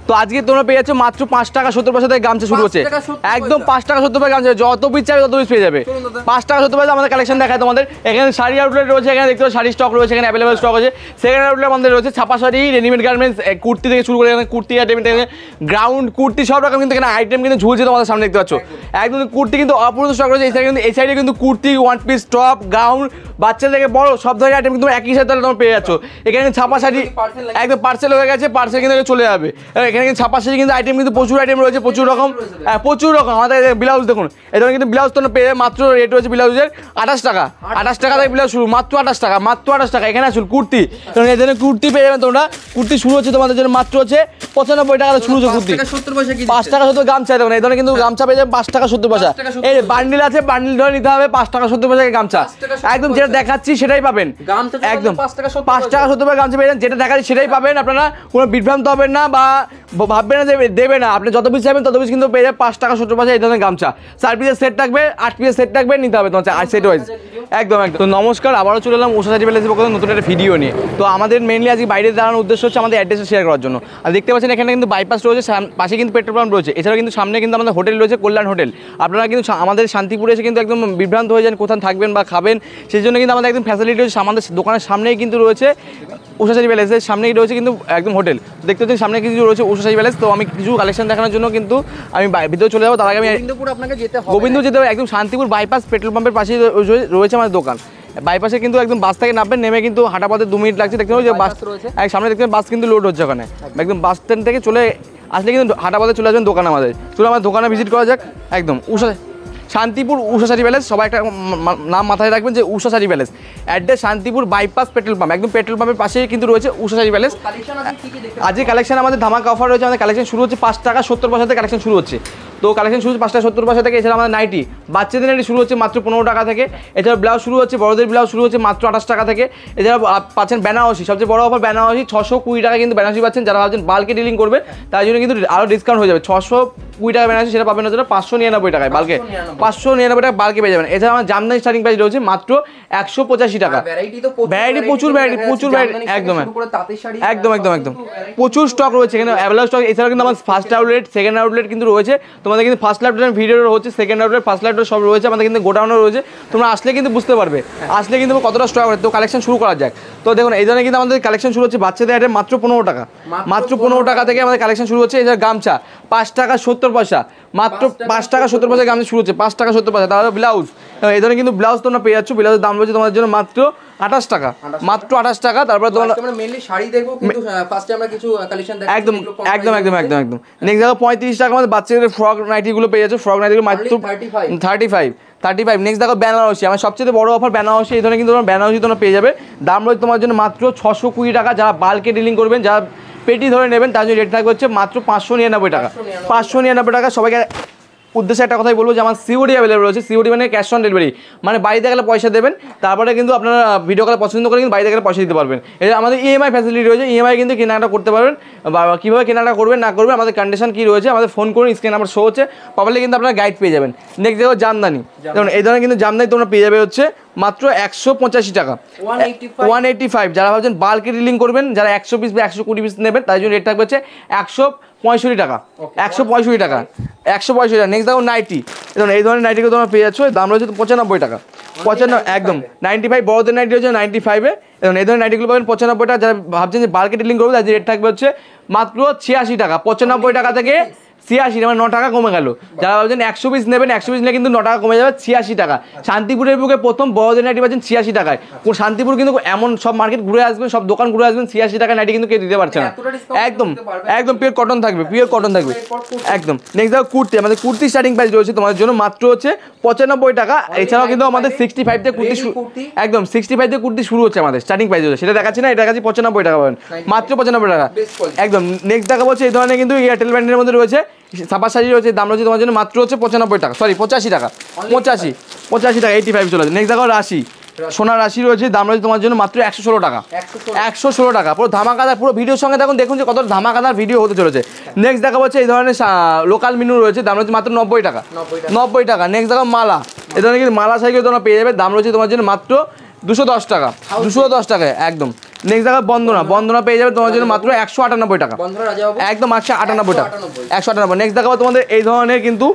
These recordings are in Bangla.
তো আজকে তোমরা পেয়ে যাচ্ছ মাত্র 5 টাকা 70 পয়সা থেকে গামছা শুরু হচ্ছে, একদম 5 টাকা 70 পয়সা গামছা, যত পিস চাই তত পিস পেয়ে যাবে। 5 টাকা 70 পয়সা আমাদের কালেকশন দেখায় তোমাদের। এখানে শাড়ি আউটলেট রয়েছে, এখানে দেখতে পাচ্ছ শাড়ি স্টক রয়েছে, এখানে অ্যাভেলেবল স্টক আছে। সেকেন্ড আউটলেট আমাদের রয়েছে ছাপা শাড়ি, রেডিমেড গার্মেন্টস, কুর্তি থেকে শুরু করে এখানে কুর্তি আইটেম, গ্রাউন্ড কুর্তি সব রকম কিন্তু এখানে আইটেম কিন্তু ঝুলছে তোমাদের সামনে দেখতে পাচ্ছ। একদম কুর্তি কিন্তু অপূর্ব স্টক রয়েছে। এই সাইডে কিন্তু kurti, one piece, top, gown, বাচ্চা থেকে বড় সব ধরনের আইটেম কিন্তু একই সাথে তোমরা পেয়ে যাচ্ছ। এখানে ছাপা শাড়ি একদম পার্সেল হয়ে গেছে, পার্সেল কিন্তু চলে যাবে। এখানে কিন্তু ছাপা শাড়ি কিন্তু আইটেম কিন্তু প্রচুর আইটেম রয়েছে, প্রচুর রকম, প্রচুর রকম। আমাদের ব্লাউজ দেখুন, এই ধরনের কিন্তু ব্লাউজ তোমরা পেয়ে মাত্র রেট রয়েছে ব্লাউজের 28 টাকা। 28 টাকা থেকে ব্লাউজ শুরু, মাত্র 28 টাকা, মাত্র 28 টাকা। এখানে আসুন কুর্তি, এই ধরনের কুর্তি পেয়ে যাবেন তোমরা। কুর্তি শুরু হচ্ছে তোমাদের জন্য মাত্র হচ্ছে 95 টাকা শুরু হচ্ছে কুর্তি। 5 টাকা 70 গামছা দেখুন, এই ধরনের কিন্তু গামছা পেয়ে যাবেন 5 টাকা 70 পয়সা। এই বান্ডিল আছে, বান্ডিল ধরে নিতে হবে 5 টাকা 70 পয়সা গামছা। একদম যেটা দেখাচ্ছি সেটাই পাবেন, একদম 5 টাকা 70 পয়সা গামছা পেয়ে যাবেন। যেটা দেখাচ্ছি সেটাই পাবেন, আপনারা কোনো বিভ্রান্ত হবেন না বা ভাববেন না যে দেবে না। আপনি যত পিস চাইবেন তত পিস কিন্তু পেয়ে যাবেন 5 টাকা 70 পয়সা এই ধরনের গামছা। 4 পিসের সেট থাকবে, 8 পিসের সেট থাকবে, নিতে হবে তোমার 8 সেট ওয়াইজ। একদম একদম। তো নমস্কার, আবারও চলে এলাম উষা শাড়ি প্যালেসের পক্ষ থেকে নতুন একটা ভিডিও নিয়ে। তো আমাদের মেনলি আজকে বাইরে দাঁড়ানোর উদ্দেশ্য হচ্ছে আমাদের অ্যাড্রেসটা শেয়ার করার জন্য। আর দেখতে পাচ্ছেন এখানে কিন্তু বাইপাস রয়েছে, পাশে কিন্তু পেট্রোল পাম্প রয়েছে, এছাড়াও কিন্তু সামনে কিন্তু আমাদের হোটেল রয়েছে, কল্যাণ হোটেল। আপনারা কিন্তু আমাদের শান্তিপুরে এসে কিন্তু একদম বিভ্রান্ত হয়ে যান কোথায় থাকবেন বা খাবেন, সেই জন্য কিন্তু আমাদের একদম ফ্যাসিলিটি রয়েছে। আমাদের দোকানের সামনেই কিন্তু রয়েছে উষা শাড়ি প্যালেসের সামনেই রয়েছে কিন্তু একদম হোটেল। দেখতে পাচ্ছেন সামনে কিছু রয়েছে উষা শাড়ি প্যালেস। তো আমি কিছু কালেকশন দেখানোর জন্য কিন্তু আমি ভিতরে চলে যাবো। তার আগে আমি আপনাকে যেতে হবে, গোবিন্দপুর যেতে হবে, একদম শান্তিপুর বাইপাস পেট্রোল পাম্পের পাশেই রয়েছে আমাদের দোকান। বাইপাসে কিন্তু একদম বাস থেকে নামবেন, নেমে কিন্তু হাঁটা পথে 2 মিনিট লাগছে। দেখতে পাবেন যে বাস সামনে দেখতে বাস কিন্তু লোড হচ্ছে ওখানে। একদম বাস স্ট্যান্ড থেকে চলে আসলে কিন্তু হাঁটা পথে চলে আসবেন দোকান আমাদের। চলে আমার দোকানে ভিজিট করা যাক। একদম উষা শান্তিপুর উষা শাড়ি প্যালেস, সবাই একটা নাম মাথায় রাখবেন যে Usha sari palace. Address Shantipur bypass petrol pump, একদম পেট্রোল পাম্পের পাশেই কিন্তু রয়েছে উষা শাড়ি প্যালেস। আজকে কালেকশন আমাদের ধামাকা অফার রয়েছে। আমাদের কালেকশন শুরু হচ্ছে 5 টাকা 70 পয়সা থেকে কালেকশন শুরু হচ্ছে। তো কালেকশন শুরু হচ্ছে 5 টাকা 70 পয়সা থেকে। এছাড়া আমাদের নাইটি, বাচ্চাদের নাইটি শুরু হচ্ছে মাত্র 15 টাকা থেকে। এছাড়া ব্লাউজ শুরু হচ্ছে, বড়দের ব্লাউজ শুরু হচ্ছে মাত্র 28 টাকা থেকে। এছাড়া পাচ্ছেন বেনারসি, সবচেয়ে বড় অফার বেনারসি 620 টাকা কিন্তু বেনারসি পাচ্ছেন। যারা ভাবছেন বাল্কে ডিলিং করবে তার জন্য কিন্তু আরও ডিসকাউন্ট হয়ে যাবে। 620 টাকা বেনারসি, সেটা পাবেন হচ্ছে 599 টাকায় বাল্কে, 599 টাকা বাল্কে পেয়ে যাবেন। এছাড়া আমার জামদানি স্টার্টিং প্রাইস রয়েছে মাত্র 185 টাকা। ভ্যারাইটি প্রচুর ভ্যারাইটি, একদম একদম একদম একদম প্রচুর স্টক রয়েছে এখানে অ্যাভেলেবল স্টক। এছাড়াও কিন্তু আমার ফার্স্ট আউটলেট, সেকেন্ড আউটলেট কিন্তু রয়েছে। তোমাদের কিন্তু ফার্স্ট আউটলেট ভিডিও হচ্ছে, সেকেন্ড আউটলেট, ফার্স্ট আউটলেট সব রয়েছে। আমাদের কিন্তু গোডাউনও রয়েছে, তোমরা আসলে কিন্তু বুঝতে পারবে, আসলে কিন্তু কতটা স্টক আছে। তো কালেকশন শুরু করা যাক। তো দেখুন এই ধরনের কিন্তু আমাদের কালেকশন শুরু হচ্ছে বাচ্চাদের আইটেম মাত্র 15 টাকা, মাত্র 15 টাকা থেকে আমাদের কালেকশন শুরু হচ্ছে। এছাড়া গামছা 5 টাকা 70 পয়সা, মাত্র 5 টাকা 70 পয়সা গামছা শুরু হচ্ছে, 5 টাকা 70 পয়সা। তাহলে ব্লাউজ, এই ধরনের কিন্তু ব্লাউজ তোমরা পেয়ে যাচ্ছ। ব্লাউজের দাম রয়েছে তোমাদের জন্য মাত্র 28 টাকা, মাত্র 28 টাকা। তারপরে তোমরা মেইনলি শাড়ি দেখবো, কিন্তু ফার্স্টে আমরা কিছু কালেকশন দেখাবো। একদম একদম একদম একদম একদম। নেক্সট দেখো 35 টাকা আমাদের বাচ্চাদের ফ্রক নাইটিগুলো পেয়ে যাচ্ছ। ফ্রক নাইটিগুলো মাত্র 35। নেক্সট দেখো বেনারসি, আমার সবচেয়ে বড় অফার বেনারসি। এই ধরনের কিন্তু তোমরা বেনারসি তোমরা পেয়ে যাবে। দাম রয়েছে তোমার জন্য মাত্র 620 টাকা। যারা বাল্কে ডিলিং করবেন, যারা পেটি ধরে নেবেন, তার জন্য রেট থাকবে হচ্ছে মাত্র 599 টাকা, 599 টাকা। সবাইকে উদ্দেশ্যে একটা কথাই বলবো যে আমার সিওডি অ্যাভেলেবল রয়েছে। সিওডি মানে ক্যাশ অন ডেলিভারি, মানে বাড়িতে গেলে পয়সা দেবেন, তারপরে কিন্তু আপনারা ভিডিও কলে পছন্দ করে কিন্তু বাড়িতে গেলে পয়সা দিতে পারবেন। এটা আমাদের ইএমআই ফ্যাসিলিটি রয়েছে। ইএমআই কিন্তু কেনাকাটা করতে পারবেন, বা কীভাবে কেনাকাটা করবেন না করবেন, আমাদের কন্ডিশন কী রয়েছে আমাদের ফোন করুন, স্ক্রিন নাম্বার শো হচ্ছে, প্রপারলি কিন্তু আপনারা গাইড পেয়ে যাবেন। নেক্সট দেখো জামদানি, যেমন এই ধরনের কিন্তু জামদানি তোমরা পেয়ে যাবে হচ্ছে মাত্র 185 টাকা, 185। যারা ভাবছেন বাল্কে ডিলিং করবেন, যারা 100 পিস বা 120 পিস নেবেন, তাই জন্য রেট থাকবে হচ্ছে 165 টাকা, 165 টাকা, 165 টাকা। নেক্সট দেখো নাইটি, এই ধরনের নাইটিগুলো তোমরা পেয়ে যাচ্ছ, দাম রয়েছে 95 টাকা, 95 একদম 95। বড়দের নাইটি রয়েছে 95-এ। এবং এই ধরনের নাইটিগুলো পাবেন 95 টাকা। যারা ভাবছেন যে বাল্কে ডিলিং করবে, তার রেট থাকবে হচ্ছে মাত্র 86 টাকা, 95 টাকা থেকে 86, মানে 9 টাকা কমে গেল। যারা ভাবছেন 100 পিস নেবেন, 100 পিস নিলে কিন্তু 9 টাকা কমে যাবে, 86 টাকা। শান্তিপুরের বুকে প্রথম বড়দের নাইটি পাচ্ছেন 86 টাকায়। শান্তিপুর কিন্তু এমন সব মার্কেট ঘুরে আসবেন, সব দোকান ঘুরে আসবেন, 86 টাকা নাইটি কিন্তু কেউ দিতে পারছে না। একদম একদম পিওর কটন থাকবে, পিওর কটন থাকবে একদম। নেক্সট দেখো কুর্তি, আমাদের কুর্তি স্টার্টিং প্রাইস রয়েছে তোমাদের জন্য মাত্র হচ্ছে 95 টাকা। এছাড়াও কিন্তু আমাদের 65 থেকে কুর্তি একদম 65 থেকে কুর্তি শুরু হচ্ছে আমাদের স্টার্টিং প্রাইস রয়েছে, সেটা দেখাচ্ছি না, এটা দেখাচ্ছি 95 টাকা পাবেন, মাত্র 95 টাকা একদম। নেক্সট দেখা হচ্ছে এই ধরনের কিন্তু এয়ারটেল ব্র্যান্ডের মধ্যে রয়েছে ছাপা শাড়ি রয়েছে, দাম রয়েছে তোমার জন্য মাত্র হচ্ছে 95 টাকা, সরি 85 টাকা, 85 টাকা, 85 চলে যাচ্ছে। নেক্সট দেখো রাশি, সোনার রাশি রয়েছে, দাম রয়েছে তোমার জন্য মাত্র 116 টাকা, 116 টাকা। পুরো ধামাকাদার, পুরো ভিডিওর সঙ্গে দেখুন যে কত ধামাকাদার ভিডিও হতে চলেছে। নেক্সট দেখা হচ্ছে এই ধরনের লোকাল মিনু রয়েছে, দাম রয়েছে মাত্র 90 টাকা, 90 টাকা। নেক্সট দেখো মালা, এই ধরনের কিন্তু মালা শাড়িগুলো তোমরা পেয়ে যাবে, দাম রয়েছে তোমার জন্য মাত্র 210 টাকা, 210 টাকায় একদম। নেক্সট দেখো বন্দনা পেয়ে যাবে তোমার জন্য মাত্র 198 টাকা, বন্ধুরা রাজাবাবু একদম 198 টাকা, 198। নেক্সট দেখাবো তোমাদের এই ধরনের কিন্তু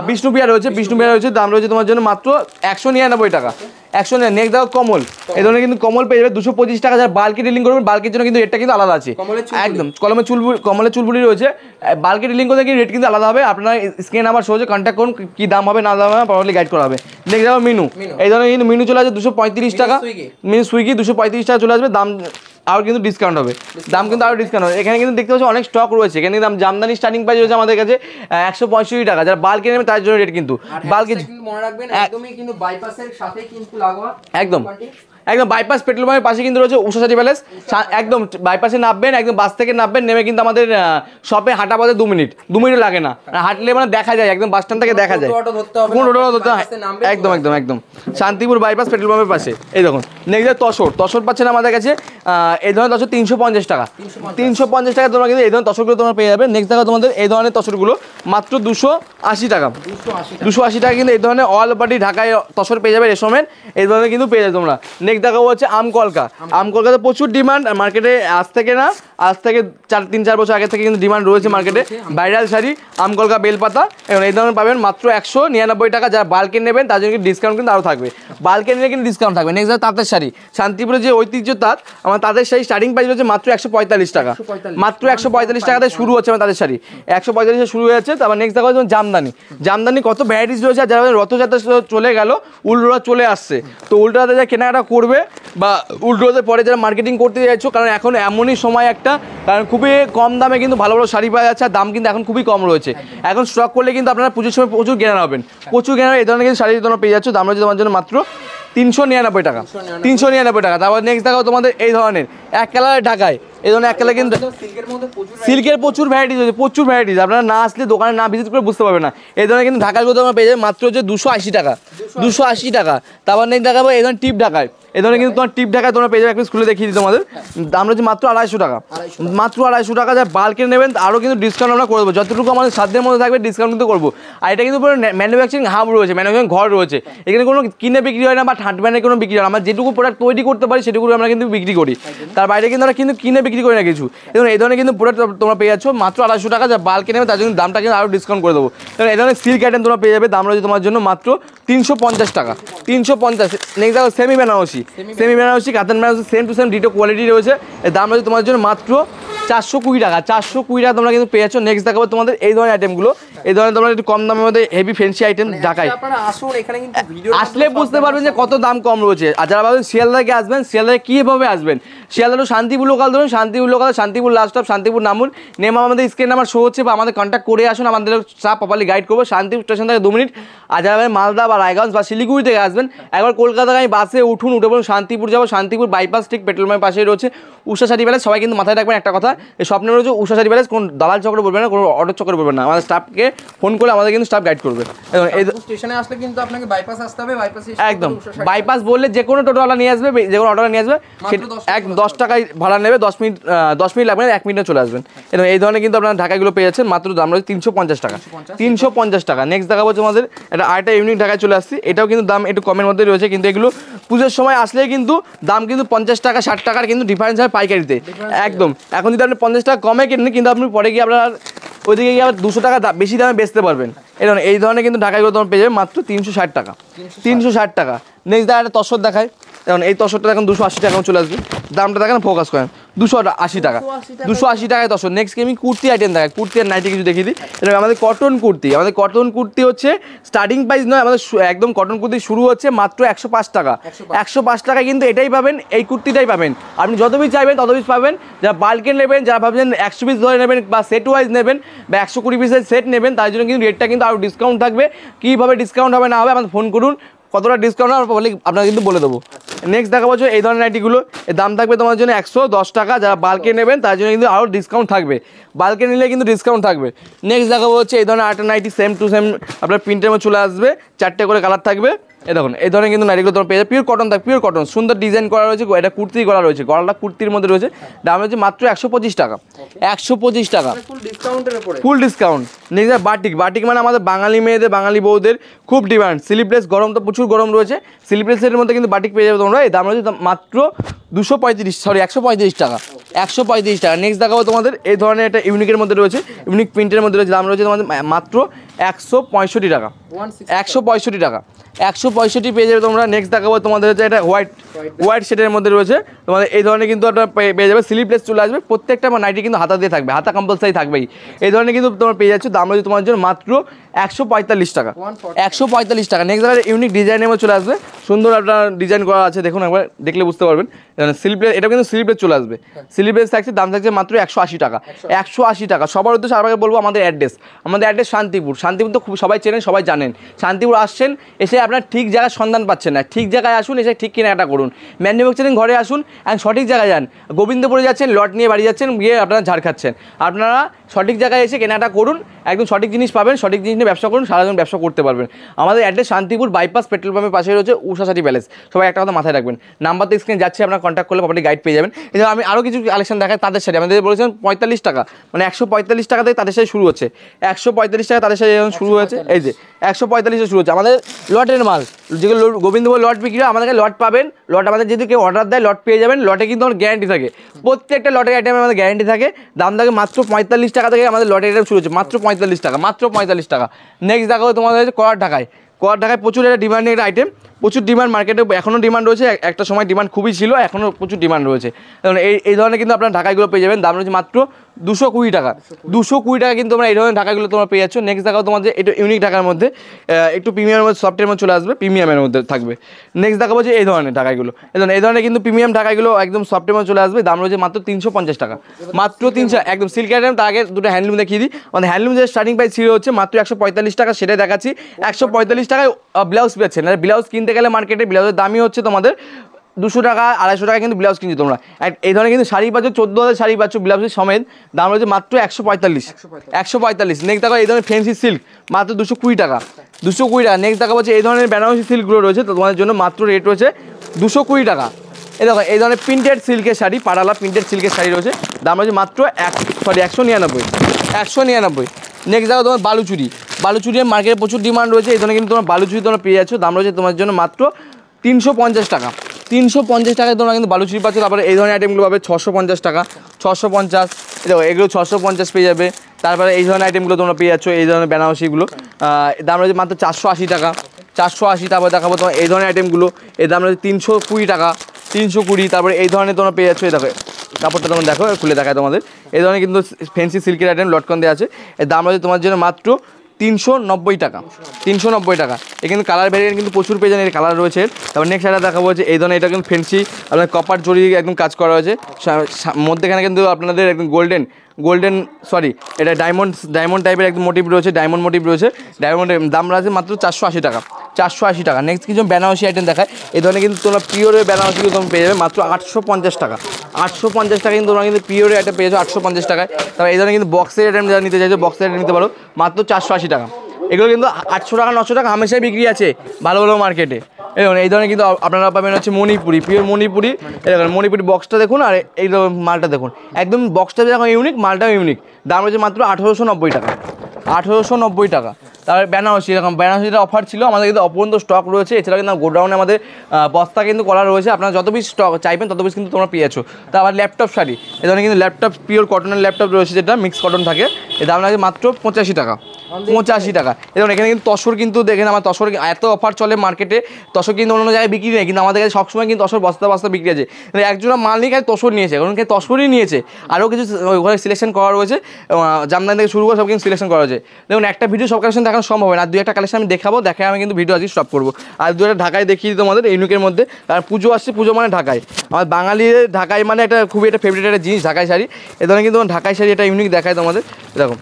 বিষ্ণুপ্রিয়া রয়েছে, দাম রয়েছে তোমার জন্য মাত্র 199 টাকা, 100। নেক্সট দেখো কমল, এই ধরনের কিন্তু কমল পেয়ে যাবে 225 টাকা। যারা বাল্কে ডিলিং করবেন, বাল্কের জন্য কিন্তু রেটটা কিন্তু আলাদা আছে, একদম কমলের চুলবুলি রয়েছে, বাল্কে ডিলিং করতে কিন্তু রেট কিন্তু আলাদা হবে। আপনারা স্ক্রিনে নাম্বার সহজে কন্ট্যাক্ট করুন, কি দাম হবে না দাম হবে প্রপারলি গাইড করা হবে। নেক্সট দেখো মিনু, এই ধরনের কিন্তু মিনু চলে আসবে 235 টাকা, মিনু সুইগি 235 টাকা চলে আসবে, দাম আর কিন্তু ডিসকাউন্ট হবে, দাম কিন্তু আরও ডিসকাউন্ট হবে। এখানে কিন্তু দেখতে পাচ্ছি অনেক স্টক রয়েছে, এখানে দাম জামদানি স্টার্টিং প্রাইস রয়েছে আমাদের কাছে 165 টাকা। যারা বাল্কে নেবে তার জন্য রেট কিন্তু বাল্কে মনে রাখবেন একদমই কিন্তু বাইপাসের সাথে কিন্তু লাগোয়া, একদম বাইপাস পেট্রোল পাম্পের পাশে কিন্তু রয়েছে উষা শাড়ি প্যালেস, একদম বাইপাসে নামবেন, একদম বাস থেকে নামবেন, নেমে কিন্তু আমাদের শপে হাঁটা পথে 2 মিনিট লাগে না, হাঁটলে মানে দেখা যায়, একদম বাস স্ট্যান্ড থেকে দেখা যায়, কোন রোড ধরতে হবে, একদম শান্তিপুর বাইপাস পেট্রোল পাম্পের পাশে। এই দেখুন নেক্সট তসর পাচ্ছেন আমাদের কাছে, এই ধরনের তসর 350 টাকা, 350 টাকা তোমরা কিন্তু এই ধরনের তসরগুলো তোমরা পেয়ে যাবে। নেক্সট দেখো তোমাদের এই ধরনের তসরগুলো মাত্র 280 টাকা, 280 টাকা কিন্তু এই ধরনের অল বডি ঢাকায় তসর পেয়ে যাবে রেশমের, এই ধরনের কিন্তু পেয়ে যাবে তোমরা। নেক্সট দেখাবো হচ্ছে আমকলকাতে প্রচুর ডিমান্ড মার্কেটে, আজ থেকে 3-4 বছর আগে থেকে কিন্তু ডিমান্ড রয়েছে মার্কেটে, ভাইরাল শাড়ি আমকলকা বেলপাতা, এবং এই ধরনের পাবেন মাত্র 199 টাকা। যারা বাল্কে নেবেন তার জন্য কিন্তু ডিসকাউন্ট কিন্তু আরও থাকবে, বাল্কে নিলে কিন্তু ডিসকাউন্ট থাকবে। নেক্সট তাঁতের শাড়ি, শান্তিপুরের যে ঐতিহ্য তাঁত, আমার তাঁতের শাড়ি স্টার্টিং প্রাইস হচ্ছে মাত্র 145 টাকা, মাত্র 145 টাকাতে শুরু হচ্ছে আমার তাঁতের শাড়ি, 145 শুরু হয়ে যাচ্ছে। তারপর নেক্সট দেখা হচ্ছে জামদানি কত ভ্যারাইটিস রয়েছে। যারা রথযাত্রা চলে গেল, উল্টোরা চলে আসছে, তো উল্টোতে যা কেনাকাটা করবে বা উল্টোতে পরে যারা মার্কেটিং করতে যাচ্ছ, কারণ এখন এমনই সময় একটা, কারণ খুবই কম দামে কিন্তু ভালো ভালো শাড়ি পাওয়া যাচ্ছে, আর দাম কিন্তু এখন খুবই কম রয়েছে। এখন স্টক করলে কিন্তু আপনারা পুজোর সময় প্রচুর কেনা হবেন, এই ধরনের কিন্তু শাড়ি তোমরা পেয়ে যাচ্ছ, দাম রয়েছে তোমার জন্য মাত্র 399 টাকা, 399 টাকা। তারপর নেক্সট দেখাও তোমাদের এই ধরনের এক কালারের ঢাকায়, এই ধরনের এক কালার কিন্তু সিল্কের প্রচুর ভ্যারাইটিস আছে, প্রচুর ভ্যারাইটিস, আপনারা না আসলে দোকানে না ভিজিট করে বুঝতে পারবে না। এই ধরনের কিন্তু ঢাকাগুলো তোমরা পেয়ে যাবে মাত্র হচ্ছে 280 টাকা, 280 টাকা। তারপর নেক্সট দেখাবো এই ধরনের টিপ ঢাকায়, এই ধরনের কিন্তু তোমার টিপ ঢাকায় তোমরা পেয়ে যাবে, একটা স্কুলে দেখিয়ে দিই তোমাদের, দাম রয়েছে মাত্র 250 টাকা, মাত্র 250 টাকা। যা বাল্কে নেবেন আরও কিন্তু ডিসকাউন্ট আমরা করে দেবো, যতটুকু আমাদের সাধ্যের মধ্যে থাকবে ডিসকাউন্ট কিন্তু করবো। আর এটা কিন্তু পুরো ম্যানুফ্যাকচারিং হাব রয়েছে, ম্যানুফ্যাকচারিং ঘর রয়েছে, এখানে কোনো কিনে বিক্রি হয় না বা ঠাটব্যানে কোনো বিক্রি হয় না, আমরা যেটুকু প্রোডাক্ট তৈরি করতে পারি সেটুকু আমরা কিন্তু বিক্রি করি, তার বাইরে কিন্তু আমরা কিন্তু কিনে বিক্রি করি না কিছু। এবং এই ধরনের কিন্তু প্রোডাক্ট তোমরা পেয়ে যাচ্ছ মাত্র 250 টাকা, যা বাল্কে নেবে তার জন্য দামটা কিন্তু আরও ডিসকাউন্ট করে দেবো। এবং এই ধরনের সিল্ক আইটেম তোমরা পেয়ে যাবে, দাম রয়েছে তোমার জন্য মাত্র 350 টাকা, 350। নেক্সট দেখো semi Banarasi katan Banarasi same to same ditto quality রয়েছে, এর দাম রয়েছে তোমার জন্য মাত্র 420 টাকা, 420 টাকা তোমরা কিন্তু পেয়ে যাচ্ছ। নেক্সট দেখাবো তোমাদের এই ধরনের আইটেমগুলো, এই ধরনের তোমরা একটু কম দামের মধ্যে হেভি ফ্যান্সি আইটেম ঢাকায় আসলে বুঝতে পারবেন যে কত দাম কম রয়েছে। আর যারা ভাবেন শিয়ালদাকে আসবেন, শিয়ালদাকে কীভাবে আসবেন, শিয়ালদা টু শান্তিপুর লোকাল ধরুন, শান্তিপুর লাস্ট স্টপ, শান্তিপুর নামুন, নেমে আমাদের স্ক্রিন নাম্বার শো হচ্ছে বা আমাদের কন্ট্যাক্ট করে আসুন, আমাদের স্টাফ প্রপারলি গাইড করবো। শান্তিপুর স্টেশন থেকে 2 মিনিট। আর যারা মালদা বা রায়গঞ্জ বা শিলিগুড়ি থেকে আসবেন, একবার কলকাতায় আমি বাসে উঠে বলুন শান্তিপুর যাবো, শান্তিপুর বাইপাস ঠিক পেট্রোল পাম্পের পাশেই রয়েছে উষা শাড়ি প্যালেস। সবাই কিন্তু মাথায় রাখবেন একটা কথা, এই স্বপ্নে রয়েছে উষা শাড়ি প্যালেস, কোনো দালাল চক্রে বলবেন না, কোনো অটো চক্রে বলবেন না, আমাদের স্টাফকে ফোন করে আমাদের কিন্তু স্টাফ গাইড করবে। এবং এই স্টেশনে আসলে কিন্তু আপনাকে বাইপাস আসতে হবে, বাইপাসে একদম বাইপাস বললে যে কোনো টোটোওয়ালা নিয়ে আসবে, যে কোনো অটোওয়ালা নিয়ে আসবে, 10 টাকায় ভাড়া নেবে, 10 মিনিট লাগবে না, 1 মিনিটে চলে আসবেন। এবং এই ধরনের কিন্তু আপনারা ঢাকাগুলো পেয়ে যাচ্ছেন মাত্র দাম রয়েছে 350 টাকা, 350 টাকা। নেক্সট দেখাবো তোমাদের এটা আরেকটা ইউনিক ঢাকায় চলে আসছি, এটাও কিন্তু দাম একটু কমের মধ্যে রয়েছে, কিন্তু এগুলো পুজোর সময় আসলেই কিন্তু দাম কিন্তু 50 টাকা 60 টাকার কিন্তু ডিফারেন্স হয় পাইকারিতে একদম। এখন যদি আপনি 50 টাকা কমে কিনেন, কিন্তু আপনি পরে গিয়ে আপনার ওইদিকে গিয়ে আবার 200 টাকা বেশি দামে বেচতে পারবেন। এই ধরনের কিন্তু ঢাকাগুলো তোমার পেয়ে যাবে মাত্র 360 টাকা, 360 টাকা। নেক্সট দেখা একটা তসর দেখায়, এবং এই তসরটা এখন 280 টাকা চলে আসবে, দামটা দেখেন ফোকাস করেন 280 টাকা, 280 টাকায় তসর। নেক্সট আমি কুর্তি আইটেম দেখাই, কুর্তি আর নাইটি কিছু দেখিয়ে দিই। এটা আমাদের কটন কুর্তি হচ্ছে স্টার্টিং প্রাইস নয়, আমাদের একদম কটন কুর্তি শুরু হচ্ছে মাত্র 105 টাকা, 105 টাকায় কিন্তু এটাই পাবেন, এই কুর্তিটাই পাবেন। আপনি যত পিস চাইবেন তত পিস পাবেন। যারা বাল্কে নেবেন, যারা ভাবছেন 100 পিস ধরে নেবেন বা সেট ওয়াইজ নেবেন বা 120 পিসের সেট নেবেন, তার জন্য কিন্তু রেটটা কিন্তু আরও ডিসকাউন্ট থাকবে। কীভাবে ডিসকাউন্ট হবে না হবে আমাদের ফোন করুন, কতটা ডিসকাউন্ট বলে আপনারা কিন্তু বলে দেবো। নেক্সট দেখা পাচ্ছ এই ধরনের নাইটিগুলো, এর দাম থাকবে তোমার জন্য 110 টাকা। যারা বাল্কে নেবেন তার জন্য কিন্তু আরও ডিসকাউন্ট থাকবে, বাল্কে নিলে কিন্তু ডিসকাউন্ট থাকবে। নেক্সট দেখাবো হচ্ছে এই ধরনের 8টা নাইটি সেম টু সেম আপনার প্রিন্টের মধ্যে চলে আসবে, 4টে করে কালার থাকবে, এই দেখুন এই ধরনের কিন্তু নাইটিগুলো তোমার পেয়ে যাবে, পিওর কটন থাকবে, পিওর কটন, সুন্দর ডিজাইন করা রয়েছে, এটা কুর্তি করা রয়েছে, গলাটা কুর্তির মধ্যে রয়েছে, দাম রয়েছে মাত্র 125 টাকা, 125 টাকা, ফুল ডিসকাউন্টের উপরে। ফুল ডিসকাউন্ট। নেক্সট বাটিক, বাটিক মানে আমাদের বাঙালি মেয়েদের, বাঙালি বউদের খুব ডিমান্ড। স্লিপলেস, গরম তো প্রচুর গরম রয়েছে, স্লিপলেসের মধ্যে কিন্তু বাটিক পেয়ে যাবে তোমরা। এই দাম রয়েছে মাত্র 135 টাকা, 135 টাকা। নেক্সট দেখাবো তোমাদের এই ধরনের একটা ইউনিকের মধ্যে রয়েছে, ইউনিক প্রিন্টের মধ্যে রয়েছে, দাম রয়েছে তোমাদের মাত্র 165 টাকা, 165 টাকা, 165 পেয়ে যাবে তোমরা। নেক্সট দেখাবো তোমাদের হচ্ছে এটা হোয়াইট শেডের মধ্যে রয়েছে তোমাদের, এই ধরনের কিন্তু একটা পেয়ে যাবে, স্লিপলেস চলে আসবে, প্রত্যেকটা নাইটি কিন্তু হাতা দিয়ে থাকবে, হাতা কম্পালসারি থাকবেই, এই ধরনের কিন্তু তোমরা পেয়ে যাচ্ছ। দাম রয়েছে তোমার জন্য মাত্র 145 টাকা, 145 টাকা। নেক্সট দেখাবো ইউনিক ডিজাইনের মধ্যে চলে আসবে, সুন্দর একটা ডিজাইন করা আছে, দেখুন একবার দেখলে বুঝতে পারবেন। স্লিপলেস, এটা কিন্তু স্লিপলেস চলে আসবে, স্লিপলেস থাকছে, দাম থাকছে মাত্র 180 টাকা, 180 টাকা। সবার উদ্দেশ্যে আরেকবার বলবো আমাদের অ্যাড্রেস শান্তিপুর, শান্তিপুর তো খুব সবাই চেনেন, সবাই জানেন। শান্তিপুর আসছেন, এসে আপনার ঠিক জায়গার সন্ধান পাচ্ছেন না, ঠিক জায়গায় আসুন, এসে ঠিক কেনাকাটা করুন, ম্যানুফ্যাকচারিং ঘরে আসুন, আর সঠিক জায়গায় যান। গোবিন্দপুরে যাচ্ছেন, লট নিয়ে বাড়ি যাচ্ছেন, গিয়ে আপনারা ঝাড় খাচ্ছেন, আপনারা সঠিক জায়গায় এসে কেনাকাটা করুন, একদম সঠিক জিনিস পাবেন, সঠিক জিনিস নিয়ে ব্যবসা করুন, সারাদিন ব্যবসা করতে পারবেন। আমাদের অ্যাড্রেস শান্তিপুর বাইপাস পেট্রোল পাম্পের পাশে রয়েছে উষা শাড়ি প্যালেস। সবাই একটা কথা মাথায় রাখবেন, নাম্বার তো স্ক্রিনে যাচ্ছে, আপনারা কন্ট্যাক্ট করলে প্রপার্টি গাইড পেয়ে যাবেন। এছাড়া আমি আরও কিছু কালেকশন দেখাই তাদের শাড়ি, আমাদের বলেছেন 45 টাকা, মানে 145 টাকা থেকে তাদের শাড়ি শুরু হচ্ছে, 145 টাকা তাদের শাড়ি যখন শুরু হয়েছে, এই যে 145 শুরু হচ্ছে। আমাদের লটের মাল, যেগুলো গোবিন্দপুর লট বিক্রি হয়, আমাদেরকে লট পাবেন, লট আমাদের যদি কেউ অর্ডার দেয় লট পেয়ে যাবেন। লটে কিন্তু আমার গ্যারান্টি থাকে, প্রত্যেকটা লটের আইটেমে আমাদের গ্যারান্টি থাকে। দাম থাকে মাত্র 45 টাকা থেকে আমাদের লটের আইটেম শুরু হচ্ছে, মাত্র 45 টাকা, মাত্র 45 টাকা। নেক্সট দেখাবো তোমাদের হচ্ছে কলার ঢাকায়, কলার ঢাকায় প্রচুর একটা ডিমান্ডিং একটা আইটেম, প্রচুর ডিমান্ড মার্কেটে, এখনও ডিমান্ড রয়েছে, একটা সময় ডিমান্ড খুবই ছিল, এখনও প্রচুর ডিমান্ড রয়েছে। কারণ এই ধরনের কিন্তু আপনারা ঢাকাইগুলো পেয়ে যাবেন, দাম রয়েছে মাত্র 220 টাকা, 220 টাকা কিন্তু তোমরা এই ধরনের ঢাকাগুলো তোমরা পেয়ে যাচ্ছ। নেক্সট দেখাও তোমাদের এটা ইউনিক ঢাকার মধ্যে, একটু প্রিমিয়ামের মধ্যে, সফটের মধ্যে চলে আসবে, প্রিমিয়ামের মধ্যে থাকবে। নেক্সট দেখাবো যে এই ধরনের ঢাকাইগুলো, এই ধরনের কিন্তু প্রিমিয়াম ঢাকাইগুলো একদম সফটের মধ্যে চলে আসবে, দাম রয়েছে মাত্র 350 টাকা, মাত্র 300, একদম সিল্ক আইটেম। তার আগে দুটো হ্যান্ডলুম দেখিয়ে দিই, আমাদের হ্যান্ডলুম যে স্টার্টিং প্রাইস ছিল হচ্ছে মাত্র 145 টাকা, সেটাই দেখাচ্ছি। 145 টাকায় ব্লাউজ পাচ্ছেন, আর ব্লাউজ কিনতে গেলে মার্কেটে ব্লাউজের দামই হচ্ছে তোমাদের 200 টাকা 250 টাকা কিন্তু ব্লাউজ কিনছি তোমরা। এই ধরনের কিন্তু শাড়ি পাচ্ছ, 14,000 শাড়ি পাচ্ছ ব্লাউজের সমেত, দাম রয়েছে মাত্র 145। নেক্সট দেখো এই ধরনের ফ্যান্সি সিল্ক মাত্র 220 টাকা, 220 টাকা। নেক্সট দেখা পাচ্ছে এই ধরনের বেনারসি সিল্কগুলো রয়েছে, তো তোমাদের জন্য মাত্র রেট রয়েছে 220 টাকা। এই দেখো এই ধরনের প্রিন্টেড সিল্কের শাড়ি, পাড়ালা প্রিন্টেড সিল্কের শাড়ি রয়েছে, দাম রয়েছে মাত্র 199। নেক্সট দেখো তোমার বালুচুরি, বালুচুরির মার্কেটে প্রচুর ডিমান্ড রয়েছে, এই ধরনের কিন্তু তোমার বালুচুরি তোমরা পেয়ে যাচ্ছ, দাম রয়েছে তোমার জন্য মাত্র 350 টাকা, 350 টাকায় তোমরা কিন্তু বালুচুরি পাচ্ছ। তারপরে এই ধরনের আইটেমগুলো পাবে 650 টাকা, 650, দেখো এগুলো 650 পেয়ে যাবে। তারপরে এই ধরনের আইটেমগুলো তোমরা পেয়ে যাচ্ছ, এই ধরনের বেনারসিগুলো দাম রয়েছে মাত্র 480 টাকা, 480। তারপরে দেখাবো তোমার এই ধরনের আইটেমগুলো, এর দাম রয়েছে 320 টাকা, 320। তারপরে এই ধরনের তোমরা পেয়ে যাচ্ছ, এই দেখো কাপড়টা তোমরা দেখো, খুলে দেখায় তোমাদের, এই ধরনের কিন্তু ফ্যান্সি সিল্কের আইটেম লটকন দেওয়া আছে, এর দাম রয়েছে তোমার জন্য মাত্র 390 টাকা, 390 টাকা। এ কিন্তু কালার ভ্যারিয়েন্ট কিন্তু প্রচুর পেয়ে যান, এর কালার রয়েছে। তারপর নেক্সট এটা দেখাবো হচ্ছে এই ধরনের, এটা কিন্তু ফ্যান্সি আপনার কপার জরি একদম কাজ করা হয়েছে, মধ্যেখানে কিন্তু আপনাদের একদম গোল্ডেন সরি এটা ডায়মন্ড টাইপের একদম মোটিভ রয়েছে, ডায়মন্ড মোটিভ রয়েছে, ডায়মন্ডের দাম রয়েছে মাত্র 480 টাকা, 480 টাকা। নেক্সট কিছু বেনারসি আইটেম দেখায়, এই ধরনের কিন্তু তোমরা পিওরের বেনারসিগুলো তোমরা পেয়ে যাবে মাত্র 850 টাকা, 850 টাকা কিন্তু তোমরা কিন্তু পিওরের আইটেম পেয়ে যাবে 850 টাকায়। তারপর এই ধরনের কিন্তু বক্সের আইটেম যারা নিতে চাইছো, বক্সের আইটেম নিতে পারো মাত্র 480 টাকা। এগুলো কিন্তু 800 টাকা 900 টাকা হামেশাই বিক্রি আছে ভালো ভালো মার্কেটে। এই ধরনের কিন্তু আপনারা পাবেন হচ্ছে মণিপুরি, পিওর মণিপুরি, এরকম মণিপুরি বক্সটা দেখুন, আর এই মালটা দেখুন, একদম বক্সটা যখন ইউনিক, মালটাও ইউনিক, দাম হচ্ছে মাত্র 1890 টাকা, 1890 টাকা। তারপরে বেনারসি, এরকম বেনারসিটা অফার ছিল, আমাদের কিন্তু অপরন্ত স্টক রয়েছে। এছাড়া কিন্তু গোডাউনে আমাদের বস্তা কিন্তু করা রয়েছে, আপনারা যত বেশি স্টক চাইবেন তত বেশি কিন্তু তোমরা পেয়েছো। তারপর ল্যাপটপ শাড়ি, এই ধরনের কিন্তু ল্যাপটপ পিওর কটনের ল্যাপটপ রয়েছে, যেটা মিক্স কটন থাকে, এর দাম লাগে মাত্র 85 টাকা, 85 টাকা। এবং এখানে কিন্তু তসর কিন্তু দেখেন, আমার তসর এত অফার চলে মার্কেটে, তসর কিন্তু অন্য জায়গায় বিক্রি নেই, কিন্তু আমাদের কাছে সবসময় কিন্তু তসর বস্তা বস্তা বিক্রি আছে। একজোড়া মাল নিয়ে খালি তসর নিয়েছে, কারণ তসরই নিয়েছে, আরও কিছু ওখানে সিলেকশন করা রয়েছে, জামদানি থেকে শুরু করে সব কিন্তু সিলেকশন করা রয়েছে। দেখুন একটা ভিডিও সব কালেকশন দেখানো সম্ভব হয় না, 2-1টা কালেকশন আমি দেখাবো, দেখায় আমি কিন্তু ভিডিও আজকে স্টপ করবো। আর 2-1টা ঢাকায় দেখিয়ে দিই তোমাদের ইউনিকের মধ্যে, কারণ পুজো আসছে, পুজো মানে ঢাকায়, আমার বাঙালির ঢাকায় মানে একটা খুবই একটা ফেভারিট একটা জিনিস ঢাকাই শাড়ি। এ ধরনের কিন্তু ঢাকাই শাড়ি এটা ইউনিক দেখায় তোমাদের, দেখো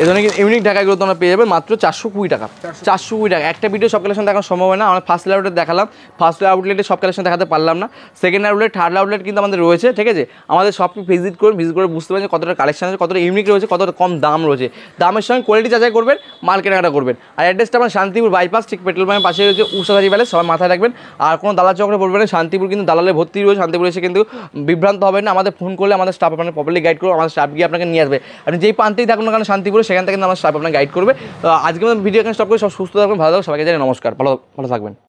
এই ধরনের ইউনিক ঢাকাগুলো তোমরা পেয়ে যাবে মাত্র 420 টাকা। 420 টাকা। একটা ভিডিও সব কালেকশন দেখানো সম্ভব হয় না, আমরা ফার্স্ট আউটলেট দেখালাম, ফার্স্ট আউটলেটে সব কালেকশন দেখাতে পারলাম না। সেকেন্ড আউটলেট, থার্ড আউটলেট কিন্তু আমাদের রয়েছে, ঠিক আছে। আমাদের শপটি ভিজিট করুন, ভিজিট করে বুঝতে পারছেন কতটা কালেকশন আছে, কতটা ইউনিক রয়েছে, কতটা কম দাম রয়েছে। দামের সঙ্গে কোয়ালিটি যাচাই করবেন, মাল কেনাকাটা করবেন। আর অ্যাড্রেসটা আমার শান্তিপুর বাইপাস, ঠিক পেট্রোল পাম্পের পাশে রয়েছে উষাধারী প্যালেস, সবাই মাথায় রাখবেন। আর কোনো দালাল চক্রে পড়বেন না, শান্তিপুর কিন্তু দালালে ভর্তি রয়েছে, শান্তিপুর এসে কিন্তু বিভ্রান্ত হবে না। আমাদের ফোন করলে আমাদের স্টাফ আপনাকে প্রপারলি গাইড করবে, আমাদের স্টাফ গিয়ে আপনাকে নিয়ে আসবে। আপনি যেই প্রান্তেই থাকুন না কেন শান্তিপুরে, সেখান থেকে কিন্তু আমার স্টাফ আপনাকে গাইড করবে। তো আজকে ভিডিও এখানে স্টপ করে, সব সুস্থ থাকবেন, ভালো থাকবেন, সবাইকে জানাই নমস্কার, ভালো ভালো থাকবেন।